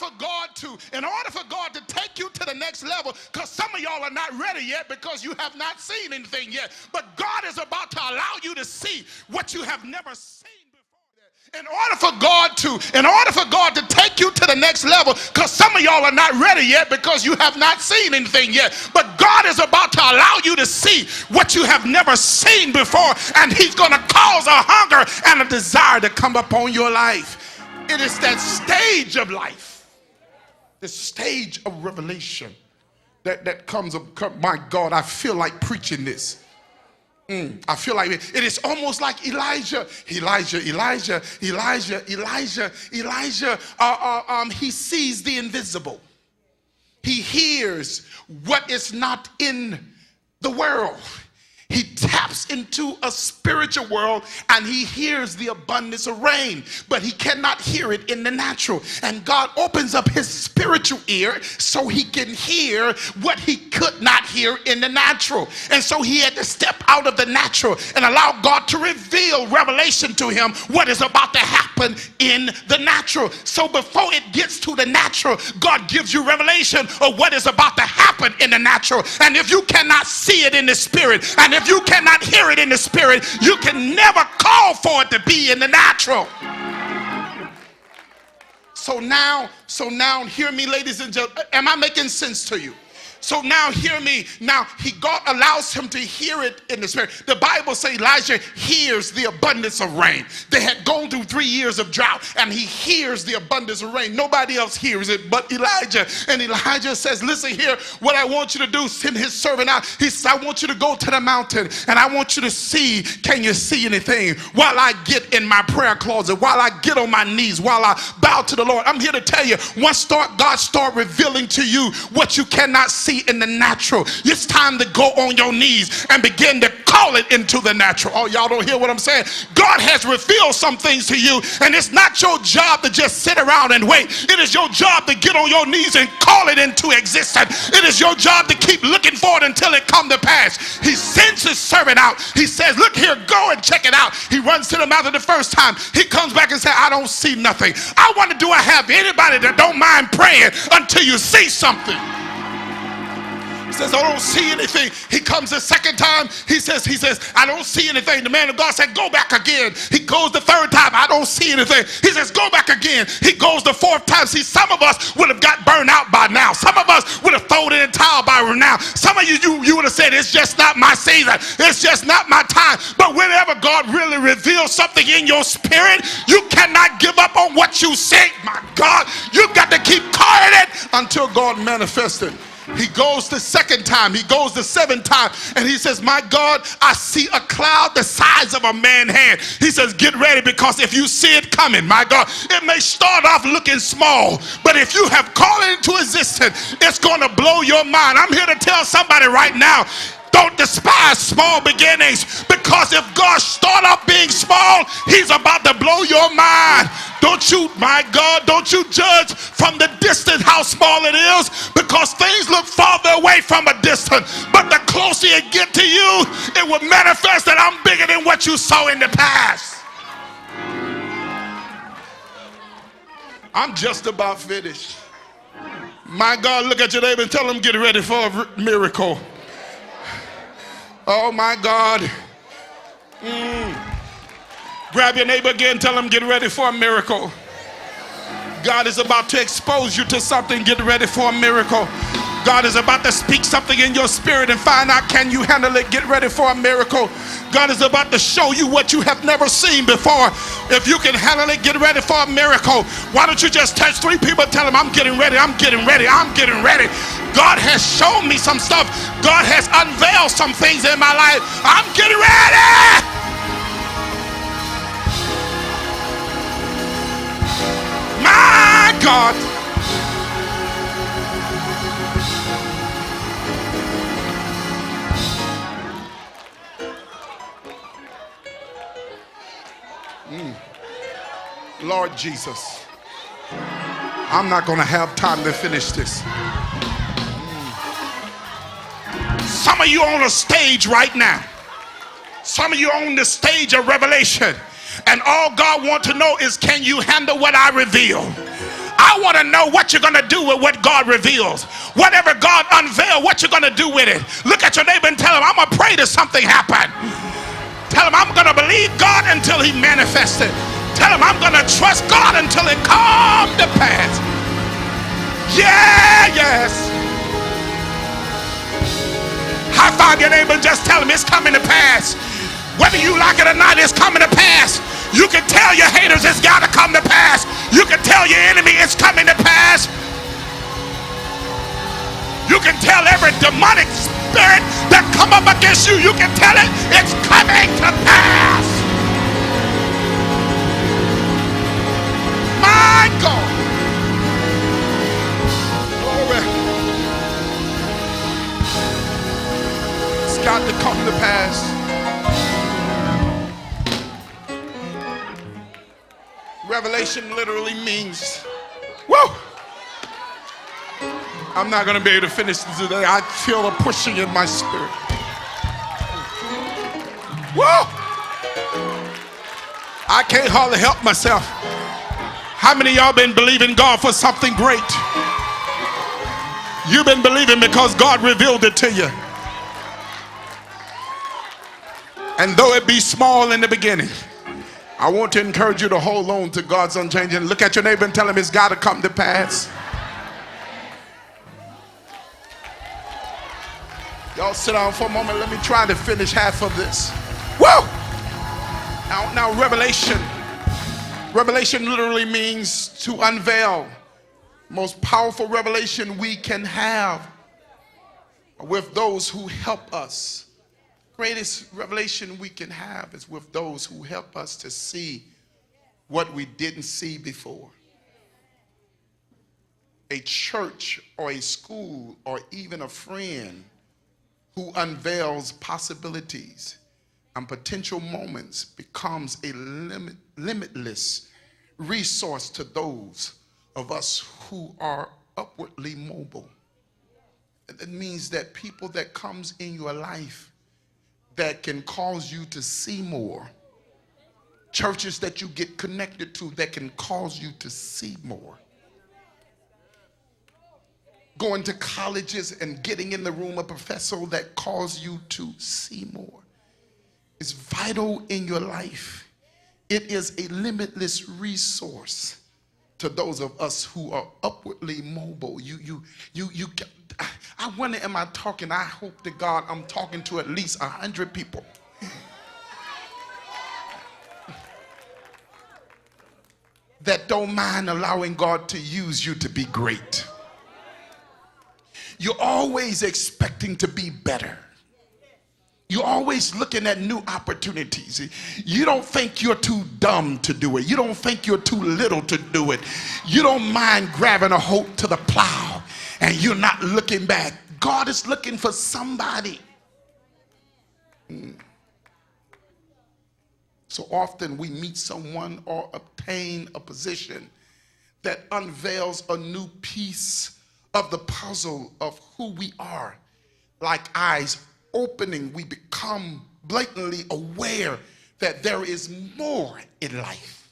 for God to take you to the next level, because some of y'all are not ready yet because you have not seen anything yet. But God is about to allow you to see what you have never seen before. In order for God to take you to the next level, because some of y'all are not ready yet because you have not seen anything yet. But God is about to allow you to see what you have never seen before, and he's going to cause a hunger and a desire to come upon your life. It is that stage of life, the stage of revelation that comes up. My God, I feel like preaching this. I feel like it is almost like Elijah. He sees the invisible. He hears what is not in the world. He taps into a spiritual world and he hears the abundance of rain, but he cannot hear it in the natural. And God opens up his spiritual ear so he can hear what he could not hear in the natural. And so he had to step out of the natural and allow God to reveal revelation to him what is about to happen in the natural. So before it gets to the natural, God gives you revelation of what is about to happen in the natural. And if you cannot see it in the spirit, and if you cannot hear it in the spirit, you can never call for it to be in the natural. So now hear me, ladies and gentlemen. Am I making sense to you? So now hear me. Now God allows him to hear it in the spirit. The Bible says Elijah hears the abundance of rain. They had gone through 3 years of drought, and he hears the abundance of rain. Nobody else hears it but Elijah. And Elijah says, listen here, what I want you to do, send his servant out. He says, I want you to go to the mountain, and I want you to see, can you see anything? While I get in my prayer closet, while I get on my knees, while I bow to the Lord. I'm here to tell you, once God start revealing to you what you cannot see in the natural, it's time to go on your knees and begin to call it into the natural. Oh, y'all don't hear what I'm saying? God has revealed some things to you, and it's not your job to just sit around and wait. It is your job to get on your knees and call it into existence. It is your job to keep looking for it until it come to pass. He sends his servant out. He says, look here, go and check it out. He runs to the mountain the first time. He comes back and says, I don't see nothing. I wonder, do I have anybody that don't mind praying until you see something? He says, I don't see anything. He comes the second time. He says, I don't see anything. The man of God said, go back again. He goes the third time. I don't see anything. He says, go back again. He goes the fourth time. See, some of us would have got burned out by now. Some of us would have thrown in a towel by now. Some of you would have said, it's just not my season. It's just not my time. But whenever God really reveals something in your spirit, you cannot give up on what you say. My God, you've got to keep calling it until God manifests it. He goes the second time. He goes the seventh time. And he says, my God, I see a cloud the size of a man's hand. He says, get ready, because if you see it coming, my God, it may start off looking small, but if you have called it into existence, it's going to blow your mind. I'm here to tell somebody right now, don't despise small beginnings, because if God start off being small, he's about to blow your mind. Don't you, my God, don't you judge from the distance how small it is, because things look farther away from a distance. But the closer it get to you, it will manifest that I'm bigger than what you saw in the past. I'm just about finished. My God, look at your neighbor and tell them, get ready for a miracle. Oh my God. Grab your neighbor again, tell them, get ready for a miracle. God is about to expose you to something. Get ready for a miracle. God is about to speak something in your spirit and find out, can you handle it? Get ready for a miracle. God is about to show you what you have never seen before. If you can handle it, get ready for a miracle. Why don't you just touch 3 people and tell them, I'm getting ready, I'm getting ready, I'm getting ready. God has shown me some stuff. God has unveiled some things in my life. I'm getting ready. My God. Lord Jesus, I'm not going to have time to finish this. Some of you on a stage right now. Some of you on the stage of revelation. And all God wants to know is, can you handle what I reveal? I want to know what you're going to do with what God reveals. Whatever God unveils, what you're going to do with it. Look at your neighbor and tell him, I'm going to pray till something happen. Tell him, I'm going to believe God until he manifests it. Tell him, I'm going to trust God until it comes to pass. Yeah, yes. High five your neighbor and just tell him it's coming to pass. Whether you like it or not, it's coming to pass. You can tell your haters it's got to come to pass. You can tell your enemy it's coming to pass. You can tell every demonic spirit that come up against you, you can tell it it's coming to pass. My God. Glory. It's got to come to pass. Revelation literally means, whoa! I'm not going to be able to finish this today. I feel a pushing in my spirit. Whoa! I can't hardly help myself. How many of y'all been believing God for something great? You've been believing because God revealed it to you. And though it be small in the beginning, I want to encourage you to hold on to God's unchanging. Look at your neighbor and tell him it's got to come to pass. Y'all sit down for a moment. Let me try to finish half of this. Whoa! Now Revelation literally means to unveil. Most powerful revelation we can have with those who help us. Greatest revelation we can have is with those who help us to see what we didn't see before. A church or a school or even a friend who unveils possibilities and potential moments becomes a limitless resource to those of us who are upwardly mobile. That means that people that comes in your life that can cause you to see more. Churches that you get connected to that can cause you to see more. Going to colleges and getting in the room a professor that cause you to see more. It's vital in your life. It is a limitless resource to those of us who are upwardly mobile. I wonder, am I talking? I hope to God I'm talking to at least 100 people. That don't mind allowing God to use you to be great. You're always expecting to be better. You're always looking at new opportunities. You don't think you're too dumb to do it. You don't think you're too little to do it. You don't mind grabbing a hold to the plow and you're not looking back. God is looking for somebody. So often we meet someone or obtain a position that unveils a new piece of the puzzle of who we are. Like eyes opening, we become blatantly aware that there is more in life.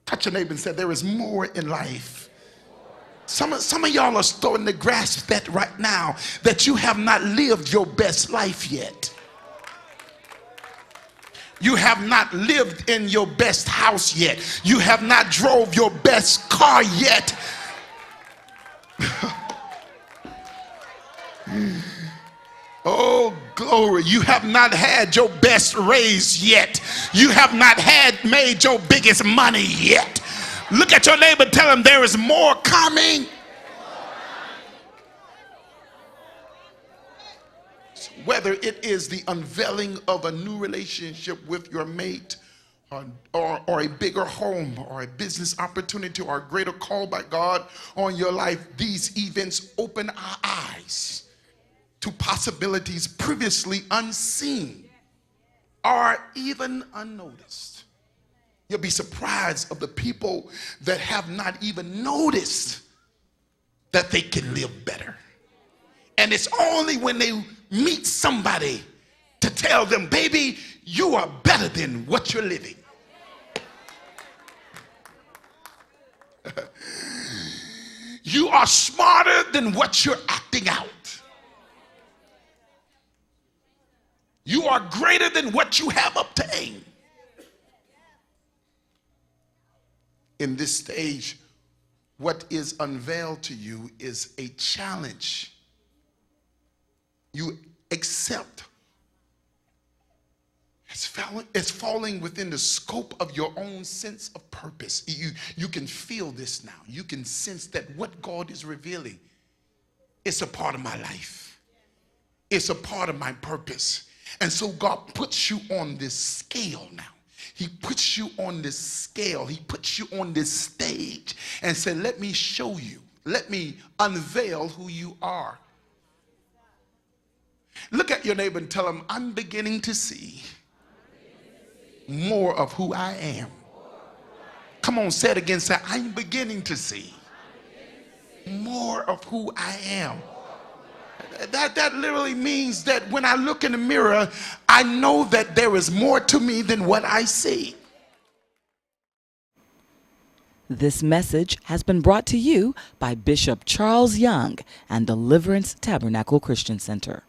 Touch your neighbor and say, there is more in life. Some of y'all are starting to grasp that right now, that you have not lived your best life yet. You have not lived in your best house yet. You have not drove your best car yet. Oh, glory. You have not had your best raise yet. You have not made your biggest money yet. Look at your neighbor, tell him there is more coming. So whether it is the unveiling of a new relationship with your mate, or a bigger home, or a business opportunity, or a greater call by God on your life, these events open our eyes to possibilities previously unseen or even unnoticed. You'll be surprised of the people that have not even noticed that they can live better. And it's only when they meet somebody to tell them, baby, you are better than what you're living. You are smarter than what you're acting out. You are greater than what you have obtained. In this stage, what is unveiled to you is a challenge. You accept it's falling within the scope of your own sense of purpose. You can feel this now. You can sense that what God is revealing, it's a part of my life. It's a part of my purpose. And so God puts you on this scale now. He puts you on this scale. He puts you on this stage and said, let me show you. Let me unveil who you are. Look at your neighbor and tell him, I'm beginning to see more of who I am. Come on, say it again. Say, I'm beginning to see more of who I am. That literally means that when I look in the mirror, I know that there is more to me than what I see. This message has been brought to you by Bishop Charles Young and Deliverance Tabernacle Christian Center.